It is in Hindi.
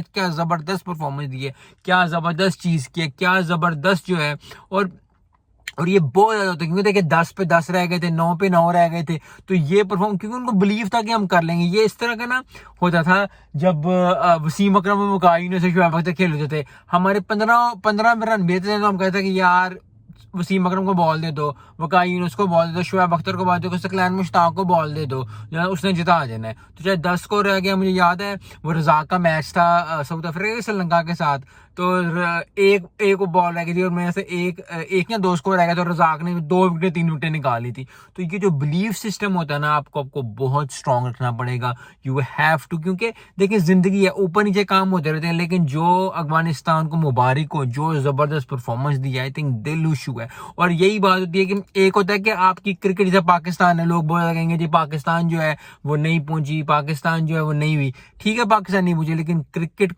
क्या जबरदस्त परफॉर्मेंस दी है, क्या जबरदस्त चीज की है, क्या जबरदस्त जो है। और ये बहुत ज्यादा होता है क्योंकि देखिए 10 पे 10 रह गए थे, 9 पे 9 रह गए थे, तो ये परफॉर्म क्योंकि उनको बिलीव था कि हम कर लेंगे। ये इस तरह का ना होता था जब वसीम अकरम और वकाई से शुआब अख्तर खेल होते थे, हमारे 15 रन भेजते थे तो हम कहते कि यार वसीम अकरम को बॉल दे दो, वकाई यूनुस को बॉल दे दो, शुआब अख्तर को बॉल दे दो, सकलैन मुश्ताक को बॉल दे दो, जो है उसने जिता देना है। तो चाहे 10 को रह गया, मुझे याद है वो रजाक का मैच था साउथ अफ्रीका श्रीलंका के साथ, तो एक एक बॉल रह गई थी और मेरे से एक या दो स्कोर रह गया, तो रजाक ने 2 विकेट 3 विकेट निकाली थी। तो ये जो बिलीफ सिस्टम होता है ना, आपको बहुत स्ट्रांग रखना पड़ेगा। यू हैव टू, क्योंकि देखिए जिंदगी है, ऊपर नीचे काम होते रहते हैं, लेकिन जो अफगानिस्तान को मुबारक हो, जो जबरदस्त परफॉर्मेंस दी है, आई थिंक दिल इशू है। और यही बात होती है कि एक होता है कि आपकी क्रिकेट जैसे पाकिस्तान है, लोग बहुत कहेंगे जी पाकिस्तान जो है वो नहीं पहुंची, पाकिस्तान जो है वो नहीं हुई। ठीक है पाकिस्तान नहीं पहुंची, लेकिन क्रिकेट